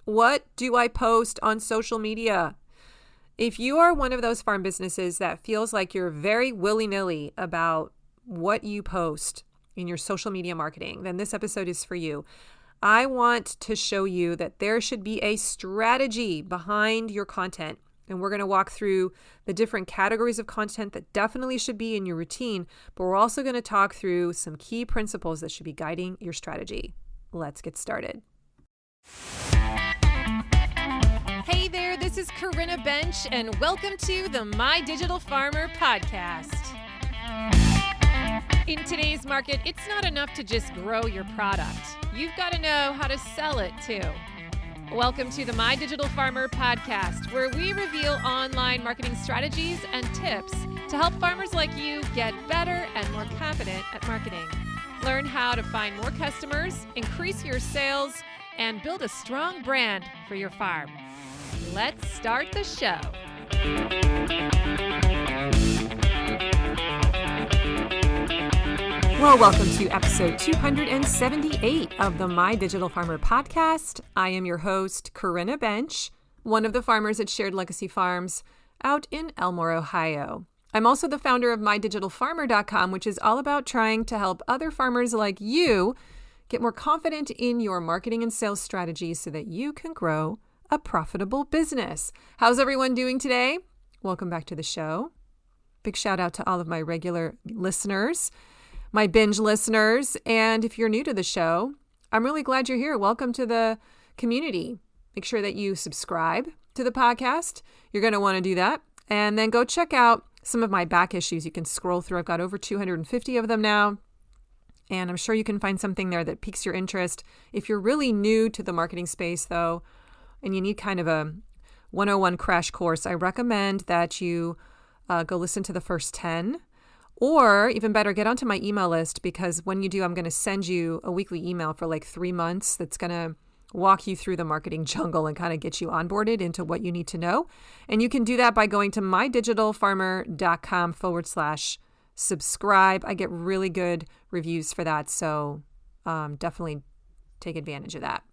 What do I post on social media? If you are one of those farm businesses that feels like you're very willy-nilly about what you post in your social media marketing, then this episode is for you. I want to show you that there should be a strategy behind your content. And we're going to walk through the different categories of content that definitely should be in your routine, but we're also going to talk through some key principles that should be guiding your strategy. Let's get started. Hey there, this is Corinna Bench, and welcome to the My Digital Farmer podcast. In today's market, it's not enough to just grow your product. You've got to know how to sell it too. Welcome to the My Digital Farmer podcast, where we reveal online marketing strategies and tips to help farmers like you get better and more confident at marketing. Learn how to find more customers, increase your sales, and build a strong brand for your farm. Let's start the show. Well, welcome to episode 278 of the My Digital Farmer podcast. I am your host, Corinna Bench, one of the farmers at Shared Legacy Farms out in Elmore, Ohio. I'm also the founder of MyDigitalFarmer.com, which is all about trying to help other farmers like you get more confident in your marketing and sales strategies so that you can grow a profitable business. How's everyone doing today? Welcome back to the show. Big shout out to all of my regular listeners, my binge listeners. And if you're new to the show, I'm really glad you're here. Welcome to the community. Make sure that you subscribe to the podcast. You're going to want to do that. And then go check out some of my back issues. You can scroll through. I've got over 250 of them now. And I'm sure you can find something there that piques your interest. If you're really new to the marketing space, though, and you need kind of a 101 crash course, I recommend that you go listen to the first 10. Or even better, get onto my email list, because when you do, I'm going to send you a weekly email for like 3 months that's going to walk you through the marketing jungle and kind of get you onboarded into what you need to know. And you can do that by going to mydigitalfarmer.com/subscribe. I get really good reviews for that, so definitely take advantage of that.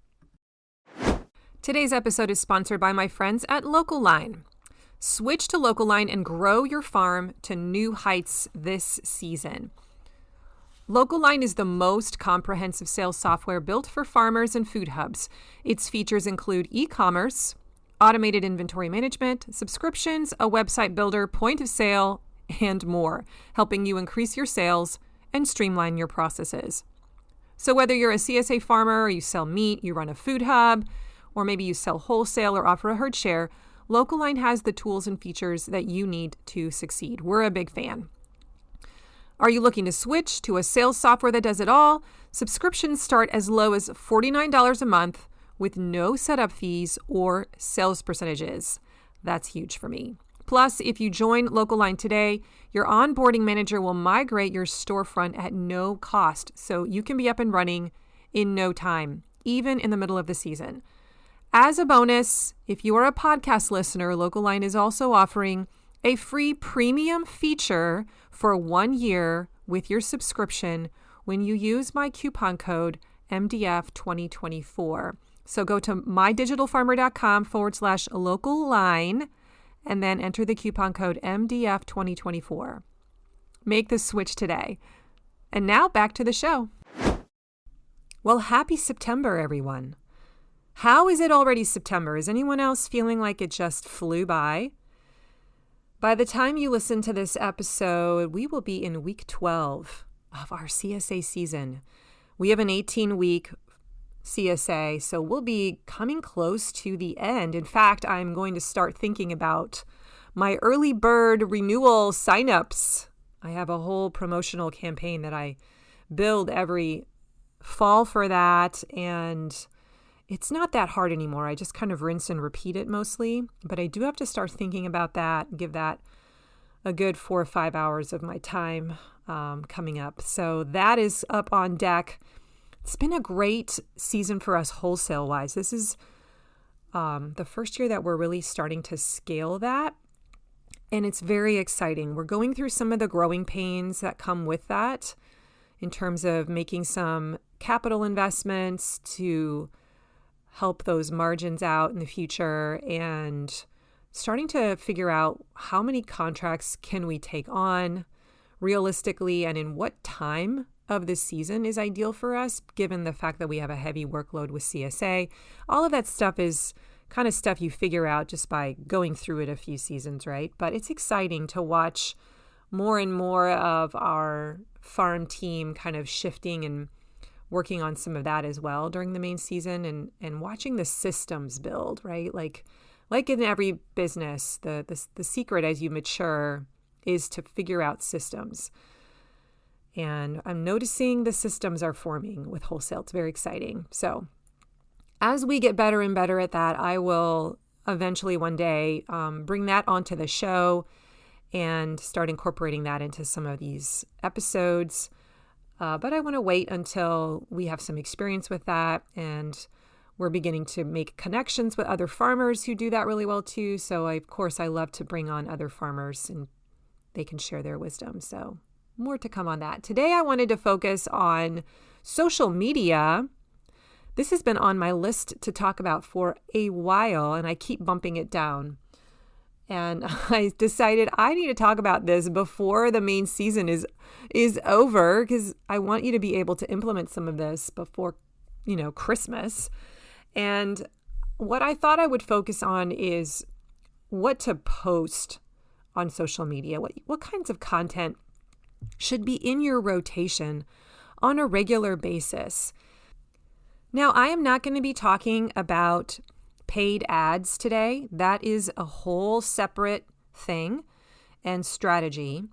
Today's episode is sponsored by my friends at Local Line. Switch to Local Line and grow your farm to new heights this season. Local Line is the most comprehensive sales software built for farmers and food hubs. Its features include e-commerce, automated inventory management, subscriptions, a website builder, point of sale, and more, helping you increase your sales and streamline your processes. So whether you're a CSA farmer or you sell meat, you run a food hub, or maybe you sell wholesale or offer a herd share, Local Line has the tools and features that you need to succeed. We're a big fan. Are you looking to switch to a sales software that does it all? Subscriptions start as low as $49 a month with no setup fees or sales percentages. That's huge for me. Plus, if you join Local Line today, your onboarding manager will migrate your storefront at no cost, so you can be up and running in no time, even in the middle of the season. As a bonus, if you are a podcast listener, Local Line is also offering a free premium feature for 1 year with your subscription when you use my coupon code MDF2024. So go to mydigitalfarmer.com/local line and then enter the coupon code MDF2024. Make the switch today. And now back to the show. Well, happy September, everyone. How is it already September? Is anyone else feeling like it just flew by? By the time you listen to this episode, we will be in week 12 of our CSA season. We have an 18-week CSA, so we'll be coming close to the end. In fact, I'm going to start thinking about my early bird renewal signups. I have a whole promotional campaign that I build every fall for that, and it's not that hard anymore. I just kind of rinse and repeat it mostly, but I do have to start thinking about that, give that a good 4 or 5 hours of my time coming up. So that is up on deck. It's been a great season for us wholesale-wise. This is the first year that we're really starting to scale that, and it's very exciting. We're going through some of the growing pains that come with that in terms of making some capital investments to help those margins out in the future and starting to figure out how many contracts can we take on realistically and in what time of the season is ideal for us, given the fact that we have a heavy workload with CSA. All of that stuff is kind of stuff you figure out just by going through it a few seasons, right? But it's exciting to watch more and more of our farm team kind of shifting and working on some of that as well during the main season and watching the systems build, right? Like in every business, the secret as you mature is to figure out systems. And I'm noticing the systems are forming with wholesale. It's very exciting. So as we get better and better at that, I will eventually one day bring that onto the show and start incorporating that into some of these episodes. But I want to wait until we have some experience with that and we're beginning to make connections with other farmers who do that really well too. So of course, I love to bring on other farmers and they can share their wisdom. So more to come on that. Today, I wanted to focus on social media. This has been on my list to talk about for a while, and I keep bumping it down. And I decided I need to talk about this before the main season is over, because I want you to be able to implement some of this before, Christmas. And what I thought I would focus on is what to post on social media. What kinds of content should be in your rotation on a regular basis. Now, I am not going to be talking about paid ads today. That is a whole separate thing and strategy.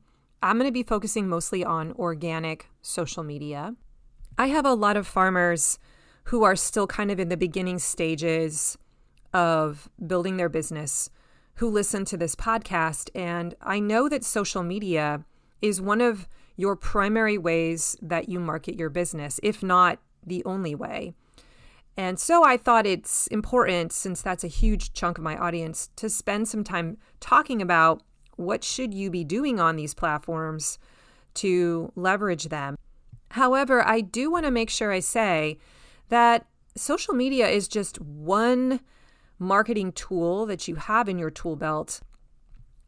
I'm going to be focusing mostly on organic social media. I have a lot of farmers who are still kind of in the beginning stages of building their business who listen to this podcast, and I know that social media is one of your primary ways that you market your business, if not the only way. And so I thought it's important, since that's a huge chunk of my audience, to spend some time talking about what should you be doing on these platforms to leverage them. However, I do want to make sure I say that social media is just one marketing tool that you have in your tool belt.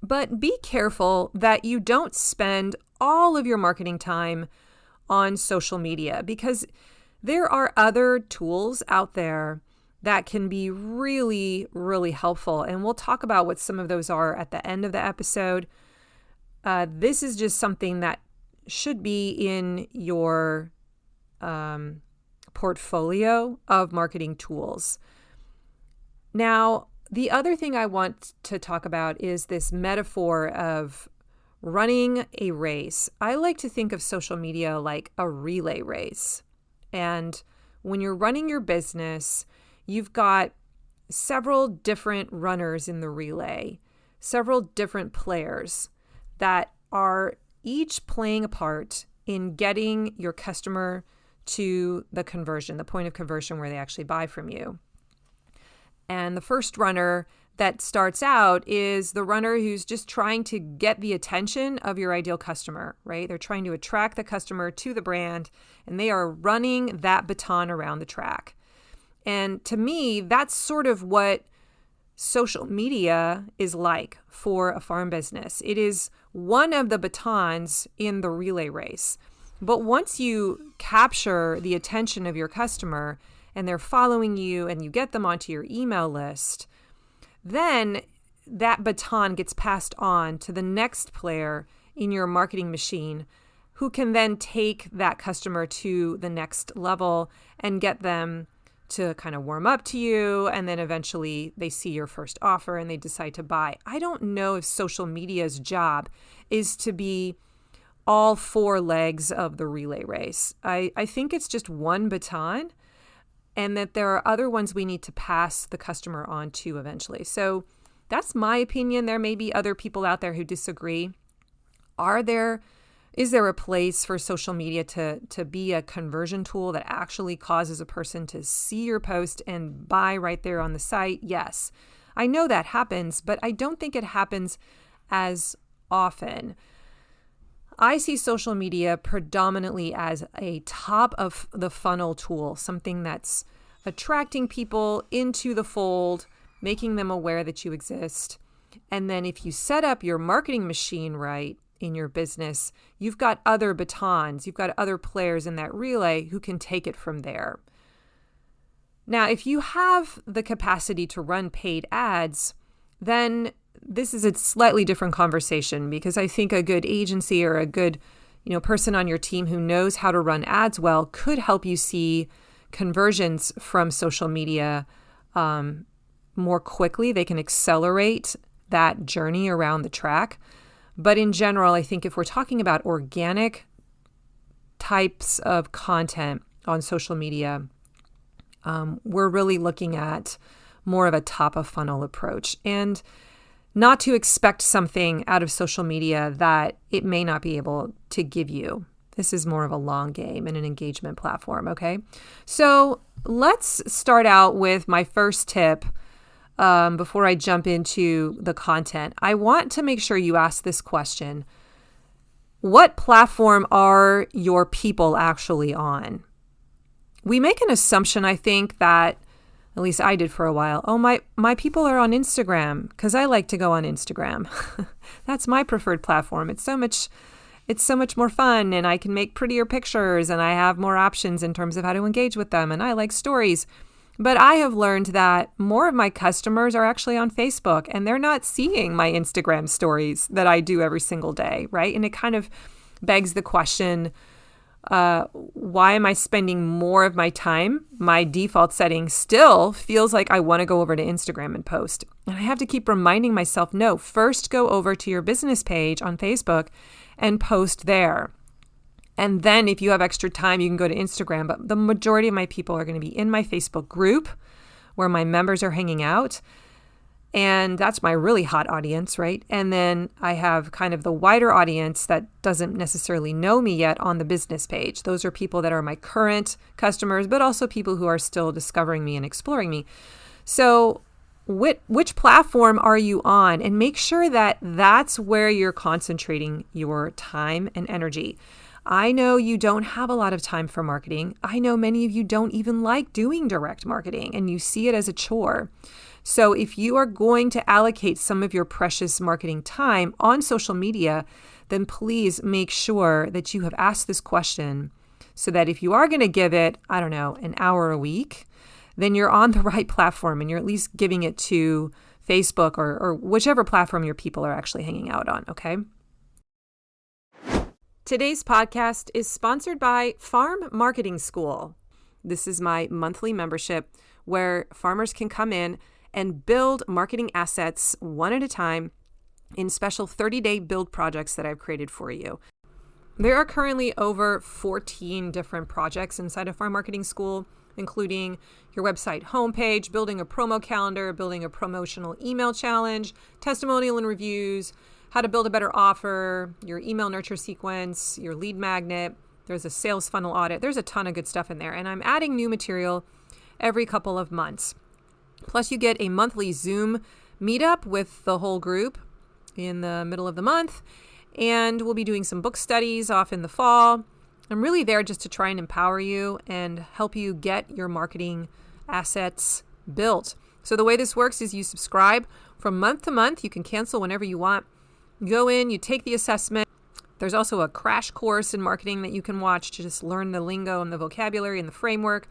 But be careful that you don't spend all of your marketing time on social media, because there are other tools out there that can be really, really helpful. And we'll talk about what some of those are at the end of the episode. This is just something that should be in your portfolio of marketing tools. Now, the other thing I want to talk about is this metaphor of running a race. I like to think of social media like a relay race. And when you're running your business, you've got several different runners in the relay, several different players that are each playing a part in getting your customer to the conversion, the point of conversion where they actually buy from you. And the first runner that starts out is the runner who's just trying to get the attention of your ideal customer, right? They're trying to attract the customer to the brand, and they are running that baton around the track. And to me, that's sort of what social media is like for a farm business. It is one of the batons in the relay race. But once you capture the attention of your customer and they're following you and you get them onto your email list, then that baton gets passed on to the next player in your marketing machine, who can then take that customer to the next level and get them to kind of warm up to you. And then eventually they see your first offer and they decide to buy. I don't know if social media's job is to be all four legs of the relay race. I think it's just one baton, and that there are other ones we need to pass the customer on to eventually. So that's my opinion. There may be other people out there who disagree. Is there a place for social media to be a conversion tool that actually causes a person to see your post and buy right there on the site? Yes. I know that happens, but I don't think it happens as often. I see social media predominantly as a top of the funnel tool, something that's attracting people into the fold, making them aware that you exist. And then if you set up your marketing machine right in your business, you've got other batons, you've got other players in that relay who can take it from there. Now, if you have the capacity to run paid ads, then this is a slightly different conversation, because I think a good agency or a good, person on your team who knows how to run ads well could help you see conversions from social media more quickly. They can accelerate that journey around the track. But in general, I think if we're talking about organic types of content on social media, we're really looking at more of a top of funnel approach, and not to expect something out of social media that it may not be able to give you. This is more of a long game and an engagement platform, okay? So let's start out with my first tip. Before I jump into the content, I want to make sure you ask this question. What platform are your people actually on? We make an assumption, I think, that, at least I did for a while, my people are on Instagram because I like to go on Instagram. That's my preferred platform. It's so much more fun, and I can make prettier pictures, and I have more options in terms of how to engage with them, and I like stories. But I have learned that more of my customers are actually on Facebook, and they're not seeing my Instagram stories that I do every single day, right? And it kind of begs the question, why am I spending more of my time? My default setting still feels like I want to go over to Instagram and post. And I have to keep reminding myself, no, first go over to your business page on Facebook and post there. And then if you have extra time, you can go to Instagram. But the majority of my people are going to be in my Facebook group where my members are hanging out. And that's my really hot audience, right? And then I have kind of the wider audience that doesn't necessarily know me yet on the business page. Those are people that are my current customers, but also people who are still discovering me and exploring me. So which platform are you on? And make sure that that's where you're concentrating your time and energy. I know you don't have a lot of time for marketing. I know many of you don't even like doing direct marketing, and you see it as a chore. So if you are going to allocate some of your precious marketing time on social media, then please make sure that you have asked this question so that if you are going to give it, an hour a week, then you're on the right platform and you're at least giving it to Facebook or whichever platform your people are actually hanging out on, okay? Today's podcast is sponsored by Farm Marketing School. This is my monthly membership where farmers can come in and build marketing assets one at a time in special 30-day build projects that I've created for you. There are currently over 14 different projects inside of Farm Marketing School, including your website homepage, building a promo calendar, building a promotional email challenge, testimonial and reviews, how to build a better offer, your email nurture sequence, your lead magnet. There's a sales funnel audit. There's a ton of good stuff in there. And I'm adding new material every couple of months. Plus, you get a monthly Zoom meetup with the whole group in the middle of the month. And we'll be doing some book studies off in the fall. I'm really there just to try and empower you and help you get your marketing assets built. So the way this works is you subscribe from month to month. You can cancel whenever you want. You go in, you take the assessment. There's also a crash course in marketing that you can watch to just learn the lingo and the vocabulary and the framework.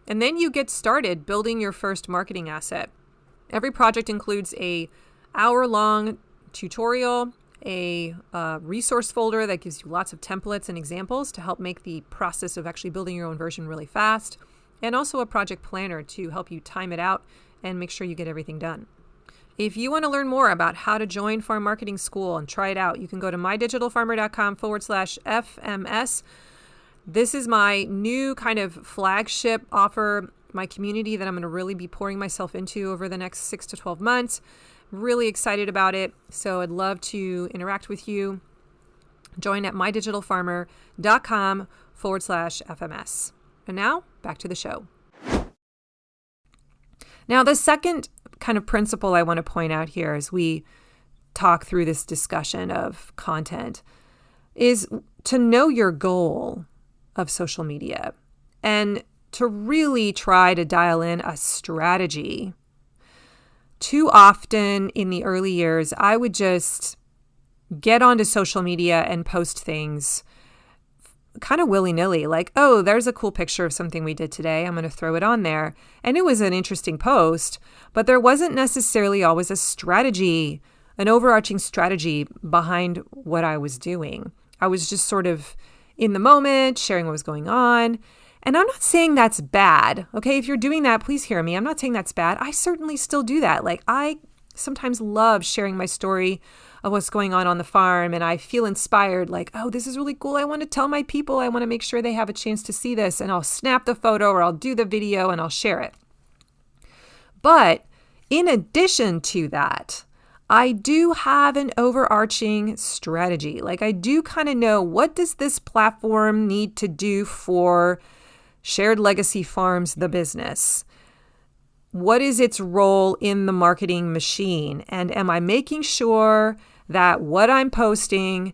And then you get started building your first marketing asset. Every project includes a hour-long tutorial, a resource folder that gives you lots of templates and examples to help make the process of actually building your own version really fast, and also a project planner to help you time it out and make sure you get everything done. If you want to learn more about how to join Farm Marketing School and try it out, you can go to mydigitalfarmer.com/FMS. This is my new kind of flagship offer, my community that I'm going to really be pouring myself into over the next 6 to 12 months. Really excited about it. So I'd love to interact with you. Join at mydigitalfarmer.com/FMS. And now back to the show. Now, the second kind of principle I want to point out here as we talk through this discussion of content is to know your goal of social media. And to really try to dial in a strategy. Too often in the early years, I would just get onto social media and post things kind of willy-nilly, like, oh, there's a cool picture of something we did today. I'm going to throw it on there. And it was an interesting post, but there wasn't necessarily always a strategy, an overarching strategy behind what I was doing. I was just sort of in the moment, sharing what was going on. And I'm not saying that's bad. Okay, if you're doing that, please hear me. I'm not saying that's bad. I certainly still do that. Like, I sometimes love sharing my story of what's going on the farm, and I feel inspired, like, oh, this is really cool. I want to tell my people. I want to make sure they have a chance to see this, and I'll snap the photo or I'll do the video and I'll share it. But in addition to that, I do have an overarching strategy. Like, I do kind of know, what does this platform need to do for Shared Legacy Farms, the business? What is its role in the marketing machine? And am I making sure that what I'm posting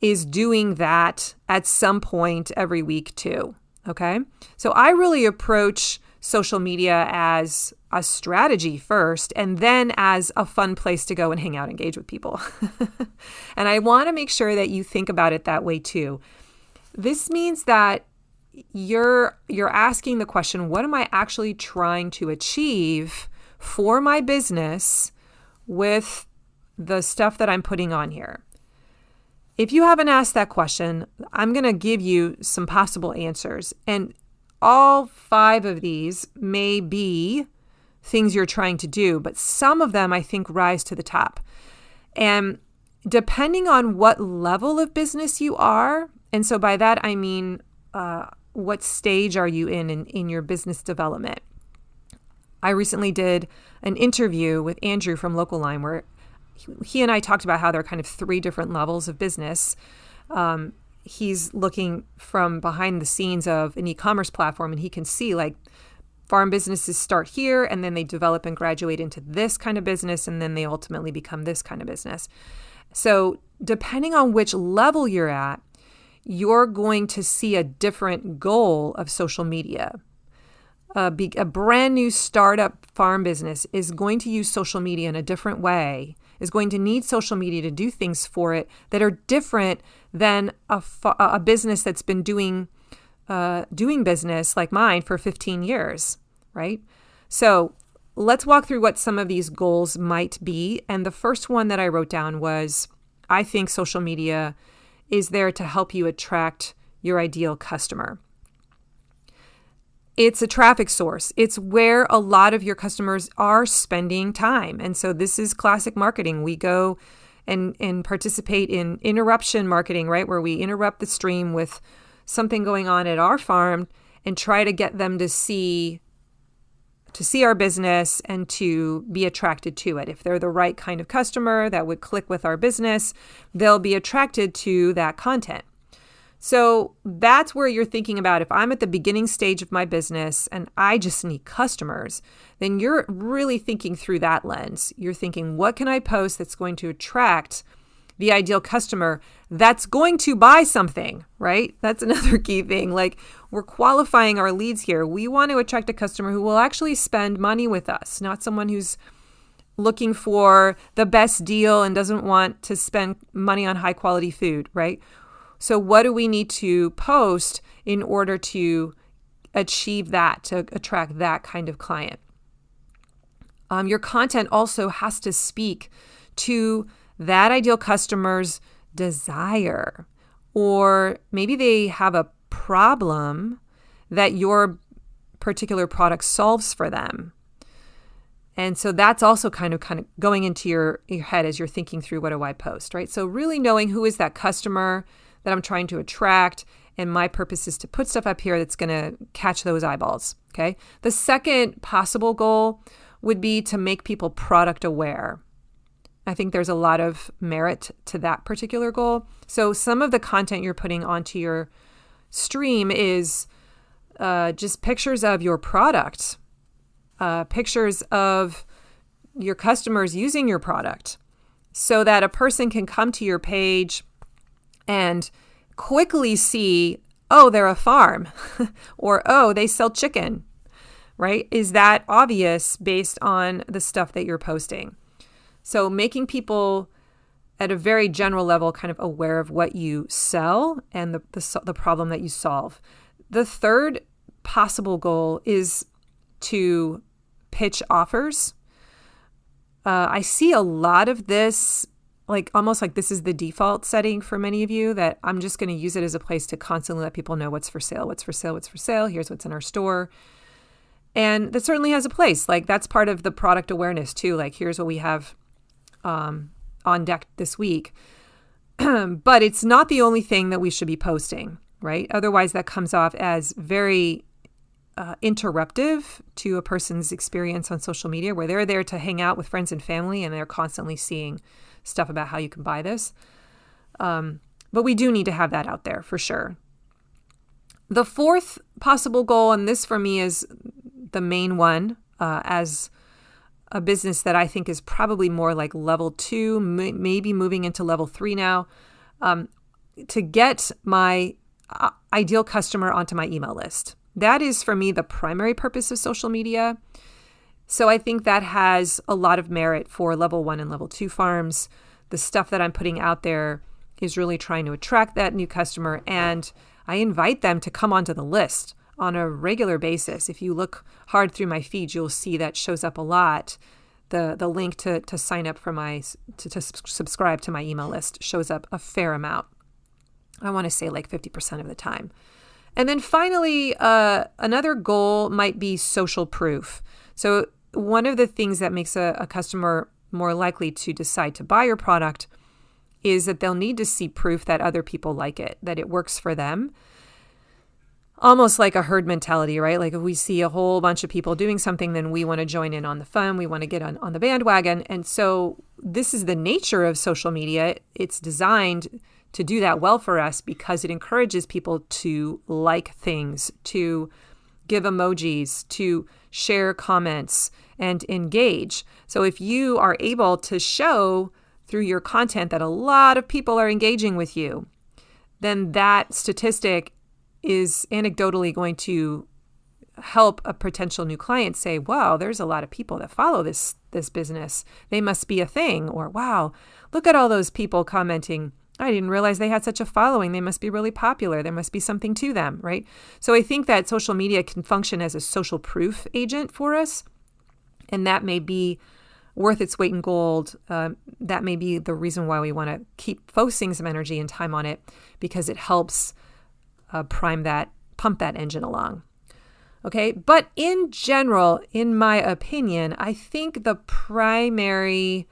is doing that at some point every week too? Okay. So I really approach social media as a strategy first, and then as a fun place to go and hang out, engage with people. And I want to make sure that you think about it that way too. This means that you're asking the question, what am I actually trying to achieve for my business with the stuff that I'm putting on here? If you haven't asked that question, I'm going to give you some possible answers. And all 5 of these may be things you're trying to do, but some of them I think rise to the top. And depending on what level of business you are, and so by that I mean what stage are you in your business development? I recently did an interview with Andrew from Local Line where he and I talked about how there are kind of 3 different levels of business. He's looking from behind the scenes of an e-commerce platform, and he can see, like, farm businesses start here and then they develop and graduate into this kind of business, and then they ultimately become this kind of business. So depending on which level you're at, you're going to see a different goal of social media. A brand new startup farm business is going to use social media in a different way, is going to need social media to do things for it that are different than a business that's been doing business like mine for 15 years, right? So let's walk through what some of these goals might be. And the first one that I wrote down was, I think social media is there to help you attract your ideal customer. It's a traffic source. It's where a lot of your customers are spending time. And so this is classic marketing. We go and participate in interruption marketing, right? Where we interrupt the stream with something going on at our farm and try to get them to see our business and to be attracted to it. If they're the right kind of customer that would click with our business, they'll be attracted to that content. So that's where you're thinking about, if I'm at the beginning stage of my business and I just need customers, then you're really thinking through that lens. You're thinking, what can I post that's going to attract the ideal customer that's going to buy something, right? That's another key thing. Like, we're qualifying our leads here. We want to attract a customer who will actually spend money with us, not someone who's looking for the best deal and doesn't want to spend money on high quality food, right? So what do we need to post in order to achieve that, to attract that kind of client? Your content also has to speak to that ideal customer's desire, or maybe they have a problem that your particular product solves for them. And so that's also kind of going into your head as you're thinking through, what do I post, right? So really knowing who is that customer that I'm trying to attract, and my purpose is to put stuff up here that's going to catch those eyeballs, okay? The second possible goal would be to make people product aware. I think there's a lot of merit to that particular goal. So some of the content you're putting onto your stream is just pictures of your product, pictures of your customers using your product, so that a person can come to your page and quickly see oh, they're a farm or, oh, they sell chicken, right? Is that obvious based on the stuff that you're posting? So making people at a very general level kind of aware of what you sell and the problem that you solve. The third possible goal is to pitch offers. I see a lot of this, like almost like this is the default setting for many of you, that I'm just going to use it as a place to constantly let people know what's for sale, what's for sale, what's for sale. Here's what's in our store. And that certainly has a place. Like that's part of the product awareness too. Like here's what we have on deck this week. But it's not the only thing that we should be posting, right? Otherwise, that comes off as very interruptive to a person's experience on social media, where they're there to hang out with friends and family and they're constantly seeing stuff about how you can buy this. But we do need to have that out there for sure. The fourth possible goal, and this for me is the main one, as a business that I think is probably more like level 2, maybe moving into level 3 now, to get my ideal customer onto my email list. That is for me the primary purpose of social media. So I think that has a lot of merit for level 1 and level 2 farms. The stuff that I'm putting out there is really trying to attract that new customer, and I invite them to come onto the list on a regular basis. If you look hard through my feed, you'll see that shows up a lot. The link to sign up for to subscribe to my email list shows up a fair amount. I want to say like 50% of the time. And then finally, another goal might be social proof. So one of the things that makes a customer more likely to decide to buy your product is that they'll need to see proof that other people like it, that it works for them. Almost like a herd mentality, right? Like if we see a whole bunch of people doing something, then we want to join in on the fun. We want to get on the bandwagon. And so this is the nature of social media. It's designed to do that well for us because it encourages people to like things, to give emojis, to share comments and engage. So if you are able to show through your content that a lot of people are engaging with you, then that statistic is anecdotally going to help a potential new client say, wow, there's a lot of people that follow this business. They must be a thing. Or, wow, look at all those people commenting. I didn't realize they had such a following. They must be really popular. There must be something to them, right? So I think that social media can function as a social proof agent for us. And that may be worth its weight in gold. That may be the reason why we want to keep focusing some energy and time on it, because it helps pump that engine along. Okay. But in general, in my opinion, I think the primary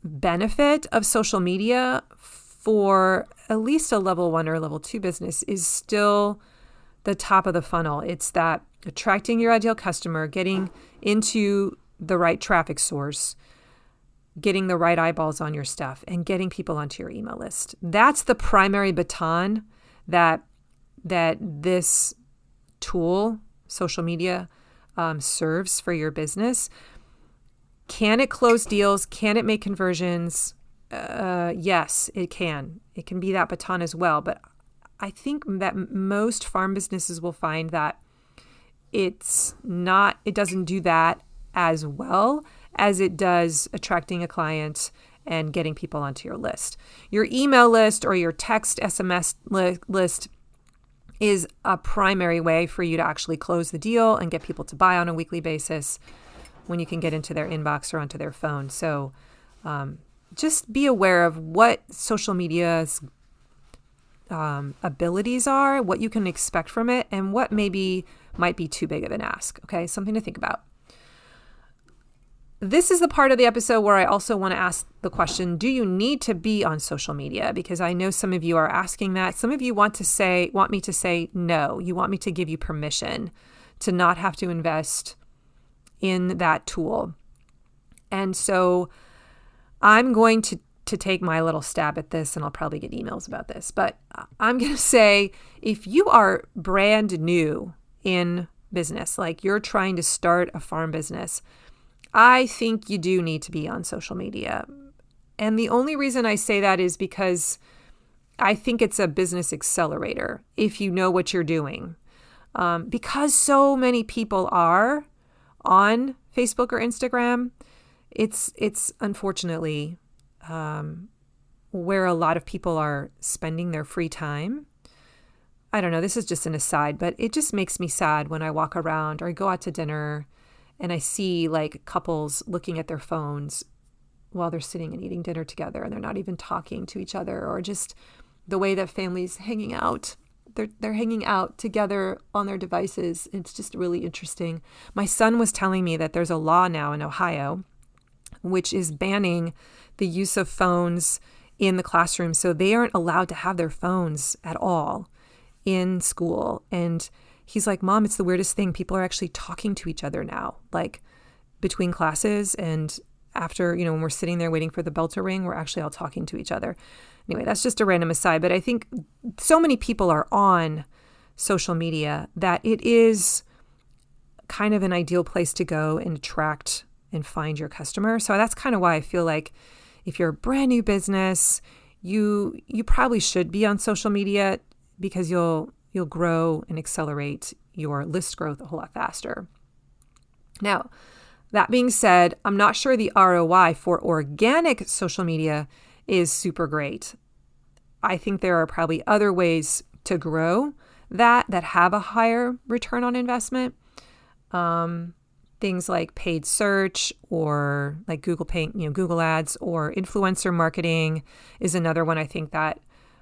benefit of social media for at least a level 1 or level 2 business is still the top of the funnel. It's that attracting your ideal customer, getting into the right traffic source, getting the right eyeballs on your stuff, and getting people onto your email list. That's the primary baton that this tool, social media, serves for your business. Can it close deals? Can it make conversions? Yes, it can. It can be that baton as well. But I think that most farm businesses will find that it doesn't do that as well as it does attracting a client and getting people onto your list. Your email list or your text SMS list is a primary way for you to actually close the deal and get people to buy on a weekly basis when you can get into their inbox or onto their phone. So just be aware of what social media's abilities are, what you can expect from it, and what maybe might be too big of an ask. Okay, something to think about. This is the part of the episode where I also want to ask the question, do you need to be on social media? Because I know some of you are asking that. Some of you want me to say no. You want me to give you permission to not have to invest in that tool. And so I'm going to take my little stab at this, and I'll probably get emails about this. But I'm going to say, if you are brand new in business, like you're trying to start a farm business, I think you do need to be on social media. And the only reason I say that is because I think it's a business accelerator if you know what you're doing. Because so many people are on Facebook or Instagram, it's unfortunately where a lot of people are spending their free time. I don't know, this is just an aside, but it just makes me sad when I walk around or I go out to dinner and I see like couples looking at their phones while they're sitting and eating dinner together and they're not even talking to each other, or just the way that families hanging out. They're hanging out together on their devices. It's just really interesting. My son was telling me that there's a law now in Ohio which is banning the use of phones in the classroom. So they aren't allowed to have their phones at all in school. And he's like, Mom, it's the weirdest thing. People are actually talking to each other now, like between classes and after, when we're sitting there waiting for the bell to ring, we're actually all talking to each other. Anyway, that's just a random aside. But I think so many people are on social media that it is kind of an ideal place to go and attract and find your customer. So that's kind of why I feel like if you're a brand new business, you probably should be on social media, because you'll grow and accelerate your list growth a whole lot faster. Now, that being said, I'm not sure the ROI for organic social media is super great. I think there are probably other ways to grow that have a higher return on investment. Things like paid search or like Google Google Ads, or influencer marketing is another one I think that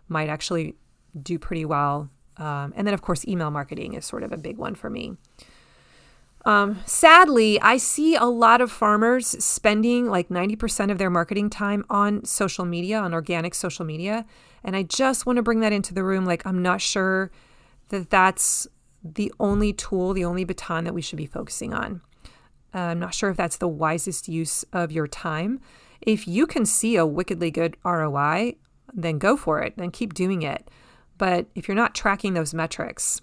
might actually do pretty well. And then, of course, email marketing is sort of a big one for me. Sadly, I see a lot of farmers spending like 90% of their marketing time on social media, on organic social media. And I just want to bring that into the room. Like, I'm not sure that that's the only tool, the only baton that we should be focusing on. I'm not sure if that's the wisest use of your time. If you can see a wickedly good ROI, then go for it, then keep doing it. But if you're not tracking those metrics,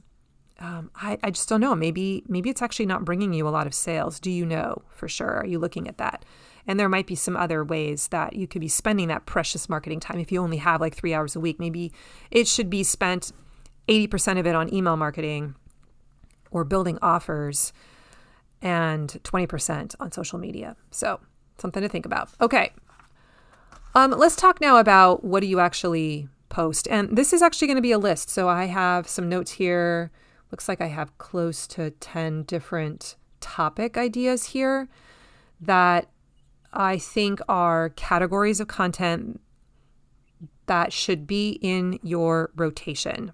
I just don't know. Maybe it's actually not bringing you a lot of sales. Do you know for sure? Are you looking at that? And there might be some other ways that you could be spending that precious marketing time. If you only have like 3 hours a week, maybe it should be spent 80% of it on email marketing or building offers, and 20% on social media. So something to think about. Okay. Let's talk now about what do you actually post. And this is actually going to be a list. So I have some notes here. Looks like I have close to 10 different topic ideas here that I think are categories of content that should be in your rotation.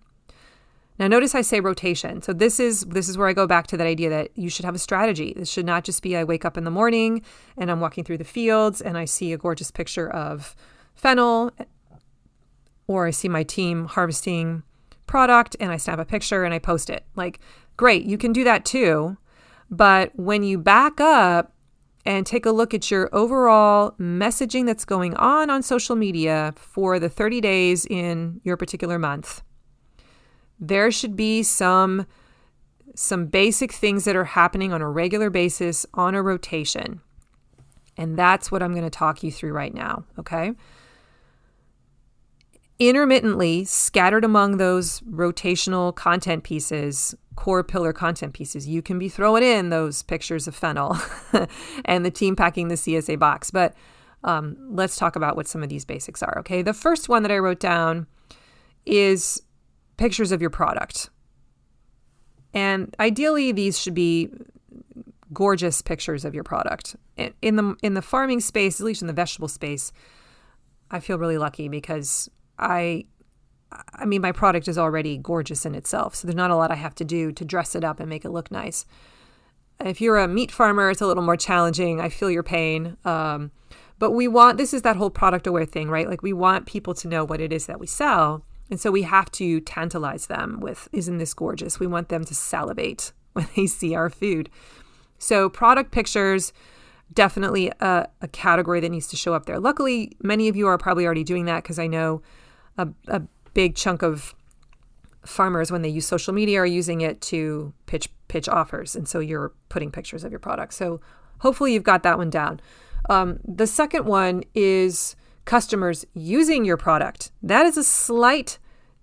Now, notice I say rotation. So this is where I go back to that idea that you should have a strategy. This should not just be I wake up in the morning and I'm walking through the fields and I see a gorgeous picture of fennel, or I see my team harvesting product and I snap a picture and I post it. Like, great, you can do that too. But when you back up and take a look at your overall messaging that's going on social media for the 30 days in your particular month, there should be some basic things that are happening on a regular basis on a rotation. And that's what I'm going to talk you through right now, okay? Intermittently, scattered among those rotational content pieces, core pillar content pieces, you can be throwing in those pictures of fennel and the team packing the CSA box. But let's talk about what some of these basics are, okay? The first one that I wrote down is pictures of your product. And ideally, these should be gorgeous pictures of your product. In the farming space, at least in the vegetable space, I feel really lucky because I mean, my product is already gorgeous in itself. So there's not a lot I have to do to dress it up and make it look nice. If you're a meat farmer, it's a little more challenging. I feel your pain. But this is that whole product aware thing, right? Like, we want people to know what it is that we sell. And so we have to tantalize them with, isn't this gorgeous? We want them to salivate when they see our food. So product pictures, definitely a category that needs to show up there. Luckily, many of you are probably already doing that, because I know a big chunk of farmers, when they use social media, are using it to pitch offers. And so you're putting pictures of your product. So hopefully you've got that one down. The second one is customers using your product. That is a slight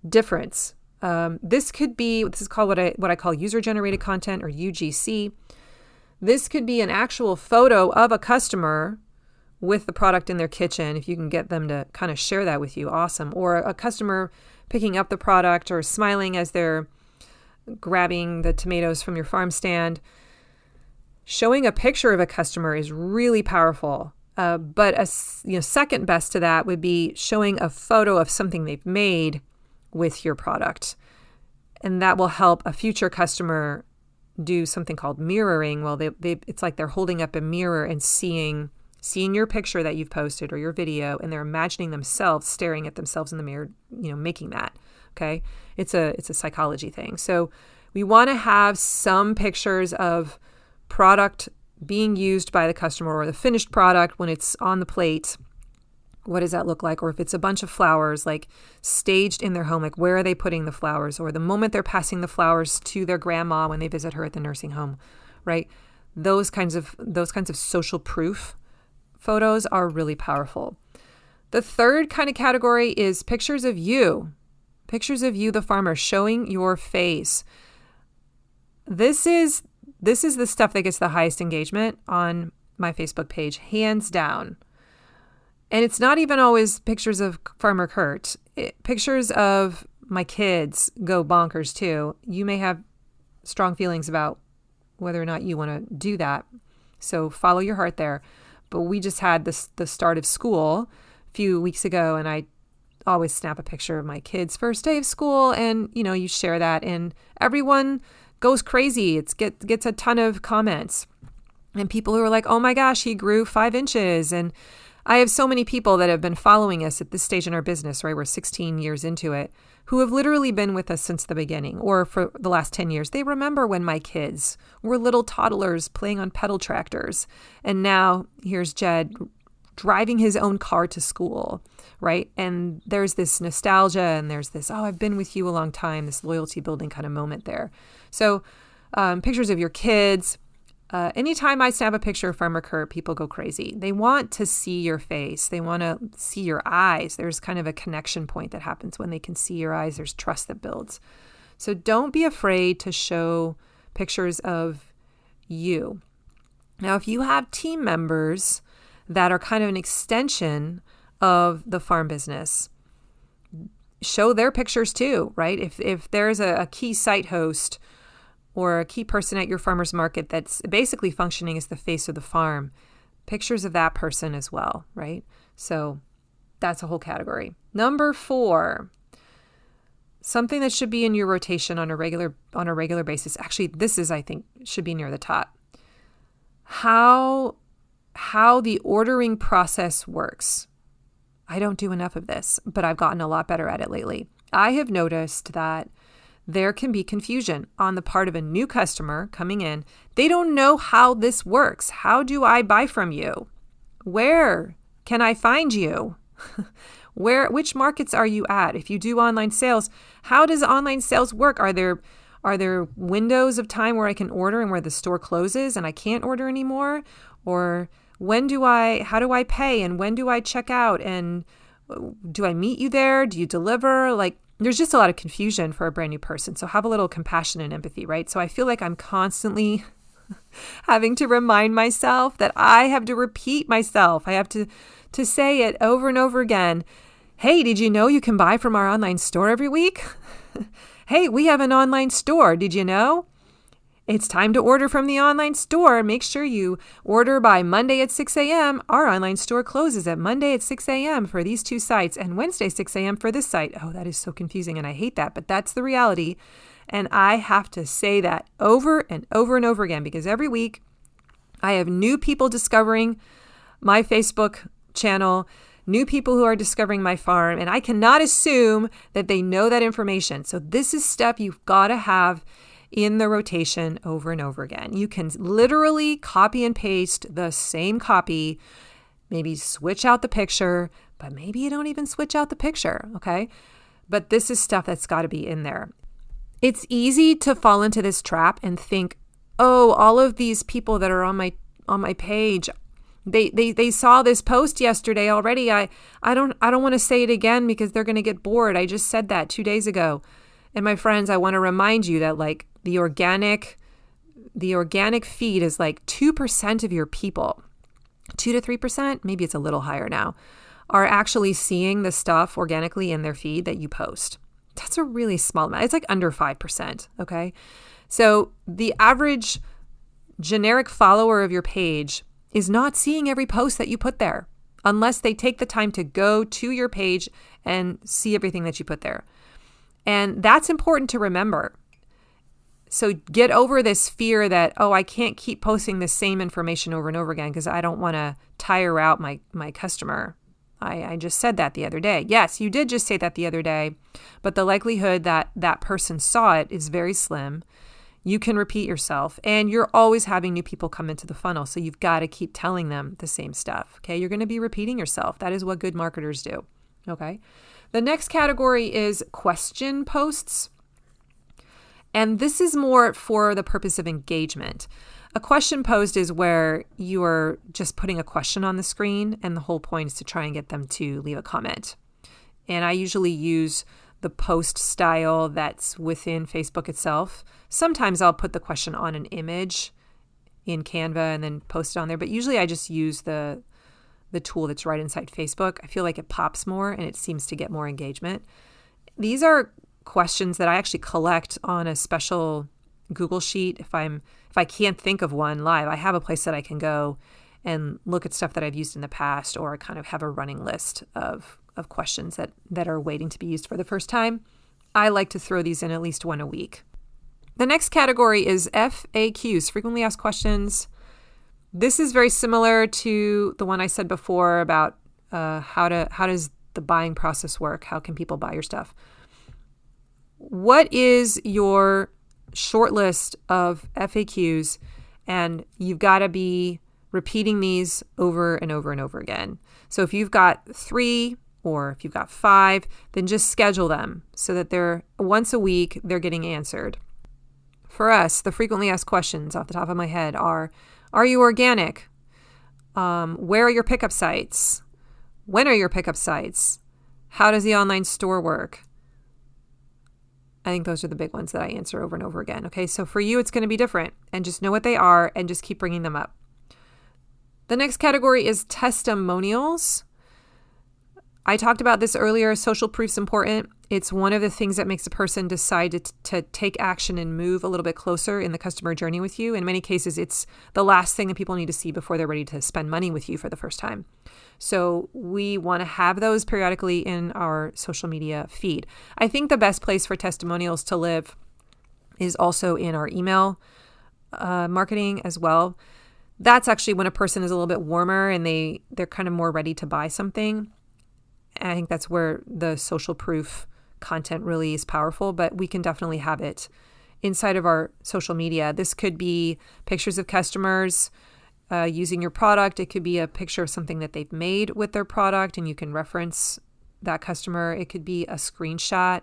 difference. This is called what I call user-generated content, or UGC. This could be an actual photo of a customer with the product in their kitchen. If you can get them to kind of share that with you, awesome. Or a customer picking up the product or smiling as they're grabbing the tomatoes from your farm stand. Showing a picture of a customer is really powerful. But second best to that would be showing a photo of something they've made with your product. And that will help a future customer do something called mirroring. Well, it's like they're holding up a mirror and seeing your picture that you've posted or your video, and they're imagining themselves staring at themselves in the mirror, making that. Okay. It's a psychology thing. So we want to have some pictures of product being used by the customer, or the finished product when it's on the plate. What does that look like? Or if it's a bunch of flowers, like staged in their home, like where are they putting the flowers? Or the moment they're passing the flowers to their grandma when they visit her at the nursing home, right? Those kinds of social proof photos are really powerful. The third kind of category is pictures of you, the farmer, showing your face. This is the stuff that gets the highest engagement on my Facebook page, hands down. And it's not even always pictures of Farmer Kurt. Pictures of my kids go bonkers too. You may have strong feelings about whether or not you want to do that. So follow your heart there. But we just had the start of school a few weeks ago, and I always snap a picture of my kids' first day of school, and you share that, and everyone goes crazy. It gets a ton of comments, and people who are like, "Oh my gosh, he grew 5 inches," and I have so many people that have been following us at this stage in our business, right? We're 16 years into it, who have literally been with us since the beginning, or for the last 10 years. They remember when my kids were little toddlers playing on pedal tractors. And now here's Jed driving his own car to school, right? And there's this nostalgia, and there's this, oh, I've been with you a long time, this loyalty building kind of moment there. So pictures of your kids. Anytime I snap a picture of Farmer Kurt, people go crazy. They want to see your face. They want to see your eyes. There's kind of a connection point that happens when they can see your eyes. There's trust that builds. So don't be afraid to show pictures of you. Now, if you have team members that are kind of an extension of the farm business, show their pictures too, right? If there's a key site host or a key person at your farmer's market that's basically functioning as the face of the farm, pictures of that person as well, right? So that's a whole category. Number 4, something that should be in your rotation on a regular basis. Actually, I think, should be near the top. How the ordering process works. I don't do enough of this, but I've gotten a lot better at it lately. I have noticed that there can be confusion on the part of a new customer coming in. They don't know how this works. How do I buy from you? Where can I find you? Which markets are you at? If you do online sales, how does online sales work? Are there windows of time where I can order and where the store closes and I can't order anymore? Or how do I pay, and when do I check out, and do I meet you there? Do you deliver? There's just a lot of confusion for a brand new person. So have a little compassion and empathy, right? So I feel like I'm constantly having to remind myself that I have to repeat myself. I have to say it over and over again. Hey, did you know you can buy from our online store every week? Hey, we have an online store. Did you know? It's time to order from the online store. Make sure you order by Monday at 6 a.m. Our online store closes at Monday at 6 a.m. for these 2 sites and Wednesday 6 a.m. for this site. Oh, that is so confusing, and I hate that, but that's the reality. And I have to say that over and over and over again, because every week I have new people discovering my Facebook channel, new people who are discovering my farm, and I cannot assume that they know that information. So this is stuff you've got to have in the rotation over and over again. You can literally copy and paste the same copy, maybe switch out the picture, but maybe you don't even switch out the picture, okay? But this is stuff that's got to be in there. It's easy to fall into this trap and think, oh, all of these people that are on my page, They saw this post yesterday already. I don't want to say it again because they're going to get bored. I just said that 2 days ago. And my friends, I want to remind you that like the organic feed is like 2% of your people, 2 to 3%, maybe it's a little higher now, are actually seeing the stuff organically in their feed that you post. That's a really small amount. It's like under 5%. Okay. So the average generic follower of your page is not seeing every post that you put there unless they take the time to go to your page and see everything that you put there. And that's important to remember. So get over this fear that, oh, I can't keep posting the same information over and over again because I don't want to tire out my customer. I just said that the other day. Yes, you did just say that the other day, but the likelihood that that person saw it is very slim. You can repeat yourself, and you're always having new people come into the funnel. So you've got to keep telling them the same stuff. Okay. You're going to be repeating yourself. That is what good marketers do. Okay. The next category is question posts. And this is more for the purpose of engagement. A question post is where you are just putting a question on the screen, and the whole point is to try and get them to leave a comment. And I usually use the post style that's within Facebook itself. Sometimes I'll put the question on an image in Canva and then post it on there, but usually I just use the tool that's right inside Facebook. I feel like it pops more and it seems to get more engagement. These are questions that I actually collect on a special Google sheet. If I can't think of one live, I have a place that I can go and look at stuff that I've used in the past, or kind of have a running list of questions that are waiting to be used for the first time. I like to throw these in at least one a week. The next category is FAQs, frequently asked questions. This is very similar to the one I said before about how does the buying process work? How can people buy your stuff? What is your short list of FAQs? And you've got to be repeating these over and over and over again. So if you've got 3 or if you've got 5, then just schedule them so that they're once a week, they're getting answered. For us, the frequently asked questions off the top of my head are you organic? Where are your pickup sites? When are your pickup sites? How does the online store work? I think those are the big ones that I answer over and over again. Okay, so for you, it's going to be different, and just know what they are and just keep bringing them up. The next category is testimonials. I talked about this earlier. Social proof's important. It's one of the things that makes a person decide to take action and move a little bit closer in the customer journey with you. In many cases, it's the last thing that people need to see before they're ready to spend money with you for the first time. So we want to have those periodically in our social media feed. I think the best place for testimonials to live is also in our email marketing as well. That's actually when a person is a little bit warmer and they're kind of more ready to buy something. And I think that's where the social proof content really is powerful, but we can definitely have it inside of our social media. This could be pictures of customers using your product. It could be a picture of something that they've made with their product and you can reference that customer. It could be a screenshot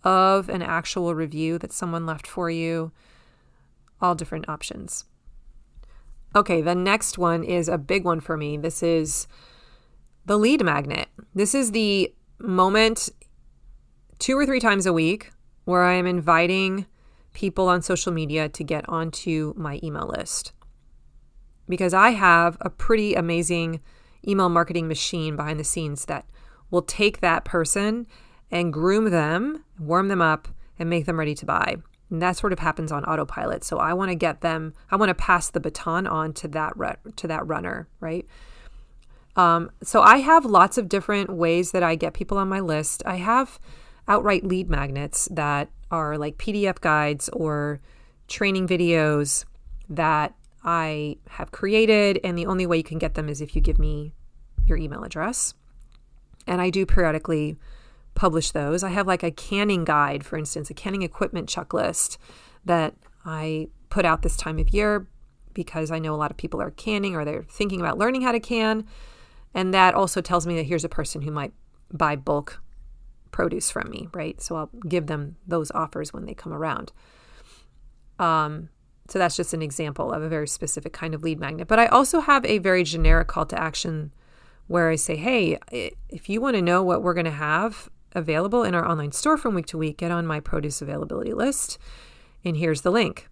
of an actual review that someone left for you. All different options. Okay, the next one is a big one for me. This is the lead magnet. This is the moment 2 or 3 times a week where I am inviting people on social media to get onto my email list. Because I have a pretty amazing email marketing machine behind the scenes that will take that person and groom them, warm them up, and make them ready to buy. And that sort of happens on autopilot. So I want to pass the baton on to that runner, right? So I have lots of different ways that I get people on my list. I have outright lead magnets that are like PDF guides or training videos that I have created. And the only way you can get them is if you give me your email address. And I do periodically publish those. I have like a canning guide, for instance, a canning equipment checklist that I put out this time of year because I know a lot of people are canning or they're thinking about learning how to can. And that also tells me that here's a person who might buy bulk produce from me, right? So I'll give them those offers when they come around. So that's just an example of a very specific kind of lead magnet. But I also have a very generic call to action where I say, hey, if you want to know what we're going to have available in our online store from week to week, get on my produce availability list. And here's the link.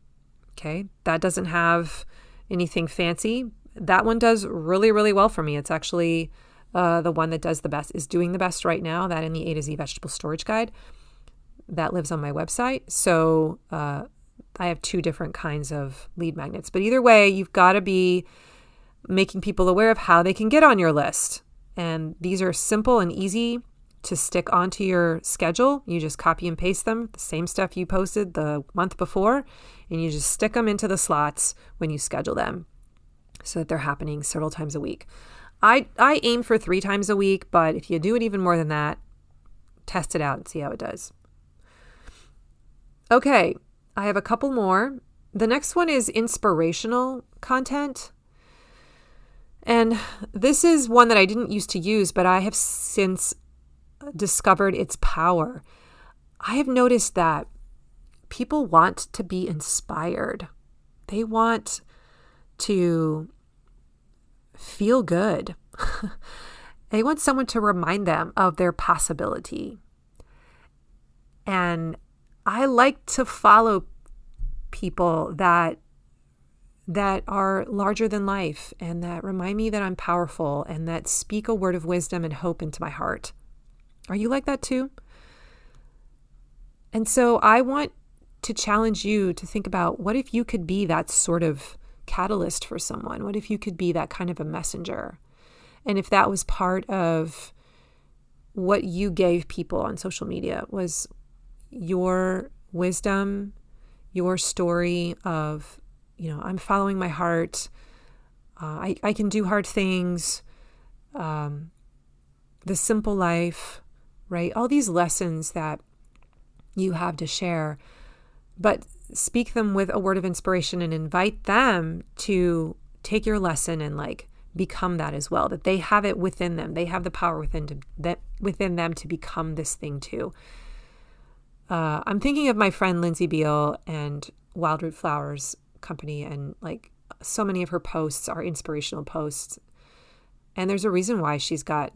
Okay. That doesn't have anything fancy. That one does really, really well for me. It's actually the one that is doing the best right now, that in the A to Z vegetable storage guide that lives on my website. So I have two different kinds of lead magnets, but either way, you've got to be making people aware of how they can get on your list. And these are simple and easy to stick onto your schedule. You just copy and paste them, the same stuff you posted the month before, and you just stick them into the slots when you schedule them so that they're happening several times a week. I aim for 3 times a week, but if you do it even more than that, test it out and see how it does. Okay, I have a couple more. The next one is inspirational content. And this is one that I didn't used to use, but I have since discovered its power. I have noticed that people want to be inspired. They want to feel good. They want someone to remind them of their possibility. And I like to follow people that are larger than life and that remind me that I'm powerful and that speak a word of wisdom and hope into my heart. Are you like that too? And so I want to challenge you to think about, what if you could be that sort of catalyst for someone? What if you could be that kind of a messenger? And if that was part of what you gave people on social media, was your wisdom, your story of, I'm following my heart. I can do hard things. The simple life, right? All these lessons that you have to share, but speak them with a word of inspiration and invite them to take your lesson and become that as well, that they have it within them. They have the power within them to become this thing too. I'm thinking of my friend Lindsay Beal and Wildroot Flowers Company, and so many of her posts are inspirational posts. And there's a reason why she's got,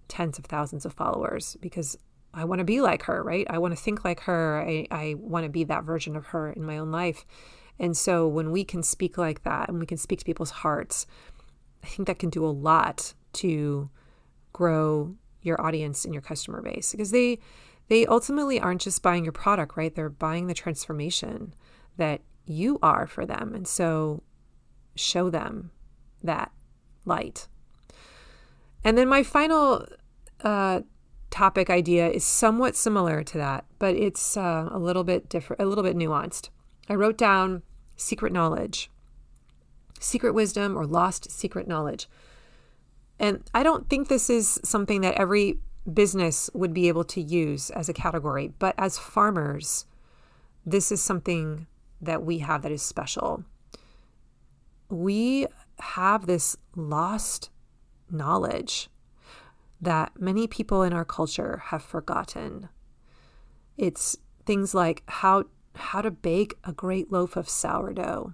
tens of thousands of followers, because I want to be like her, right? I want to think like her. I want to be that version of her in my own life. And so when we can speak like that and we can speak to people's hearts, I think that can do a lot to grow your audience and your customer base, because they ultimately aren't just buying your product, right? They're buying the transformation that you are for them. And so show them that light. And then my final topic idea is somewhat similar to that, but it's a little bit different, a little bit nuanced. I wrote down secret knowledge, secret wisdom, or lost secret knowledge. And I don't think this is something that every business would be able to use as a category, but as farmers, this is something that we have that is special. We have this lost knowledge that many people in our culture have forgotten. It's things like how to bake a great loaf of sourdough,